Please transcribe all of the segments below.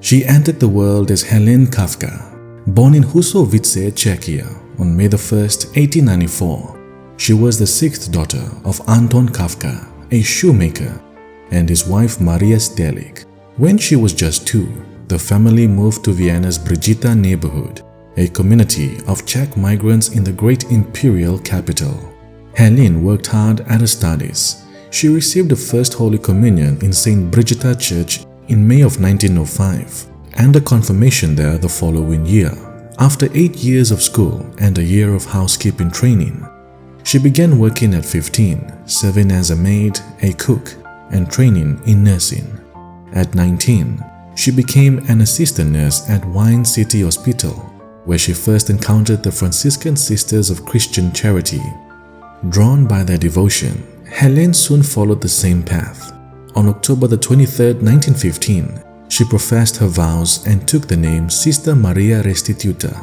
She entered the world as Helene Kafka. Born in Husovice, Czechia on May 1, 1894, she was the sixth daughter of Anton Kafka, a shoemaker, and his wife Maria Restituta. When she was just 2, the family moved to Vienna's Brigita neighborhood, a community of Czech migrants in the great imperial capital. Helene worked hard at her studies. She received the first Holy Communion in St. Brigita Church in May of 1905 and a confirmation there the following year. After 8 years of school and a year of housekeeping training, she began working at 15, serving as a maid, a cook, and training in nursing. At 19, she became an assistant nurse at Wine City Hospital, where she first encountered the Franciscan Sisters of Christian Charity. Drawn by their devotion, Helene soon followed the same path. On October 23, 1915, she professed her vows and took the name Sister Maria Restituta.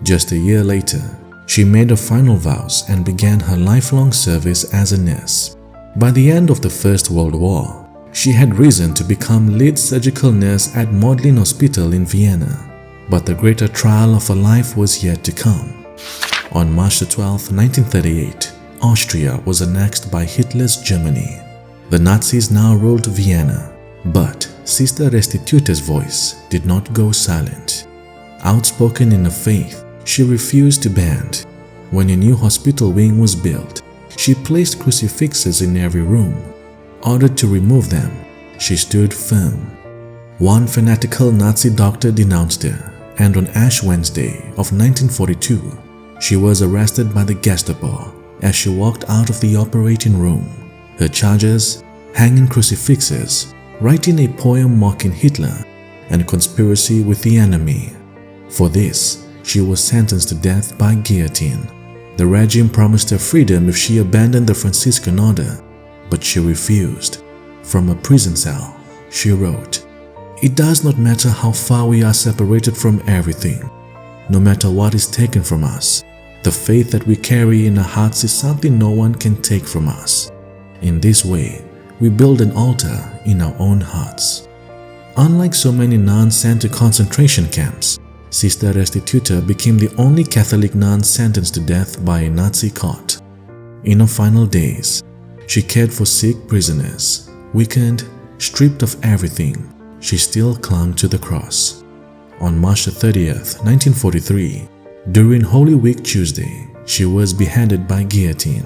Just a year later, she made her final vows and began her lifelong service as a nurse. By the end of the First World War, she had risen to become lead surgical nurse at Modlin Hospital in Vienna. But the greater trial of her life was yet to come. On March 12, 1938, Austria was annexed by Hitler's Germany. The Nazis now ruled Vienna, but Sister Restituta's voice did not go silent. Outspoken in her faith, she refused to bend. When a new hospital wing was built, she placed crucifixes in every room. Ordered to remove them, she stood firm. One fanatical Nazi doctor denounced her, and on Ash Wednesday of 1942, she was arrested by the Gestapo as she walked out of the operating room. Her charges: hanging crucifixes, writing a poem mocking Hitler, and conspiracy with the enemy. For this, she was sentenced to death by guillotine. The regime promised her freedom if she abandoned the Franciscan order, but she refused. From a prison cell, she wrote, "It does not matter how far we are separated from everything. No matter what is taken from us, the faith that we carry in our hearts is something no one can take from us. In this way, we build an altar in our own hearts." Unlike so many nuns sent to concentration camps, Sister Restituta became the only Catholic nun sentenced to death by a Nazi court. In her final days, she cared for sick prisoners. Weakened, stripped of everything, she still clung to the cross. On March 30, 1943, during Holy Week Tuesday, she was beheaded by guillotine.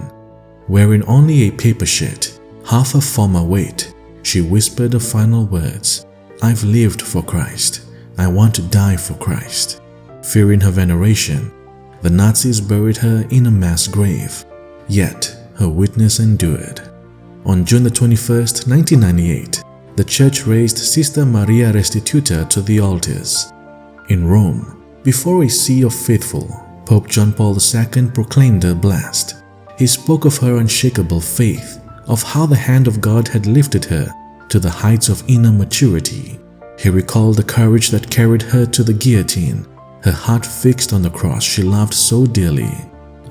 Wearing only a paper shirt, half her former weight, she whispered the final words, "I've lived for Christ. I want to die for Christ." Fearing her veneration, the Nazis buried her in a mass grave. Yet, her witness endured. On June 21, 1998, the church raised Sister Maria Restituta to the altars. In Rome, before a sea of faithful, Pope John Paul II proclaimed her blessed. He spoke of her unshakable faith, of how the hand of God had lifted her to the heights of inner maturity. He recalled the courage that carried her to the guillotine, her heart fixed on the cross she loved so dearly,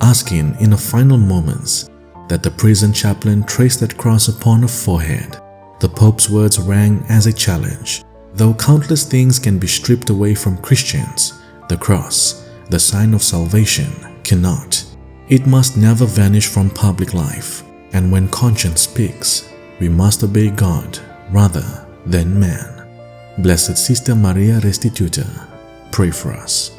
asking in her final moments that the prison chaplain trace that cross upon her forehead. The Pope's words rang as a challenge. Though countless things can be stripped away from Christians, the cross, the sign of salvation, cannot. It must never vanish from public life, and when conscience speaks, we must obey God rather than man. Blessed Sister Maria Restituta, pray for us.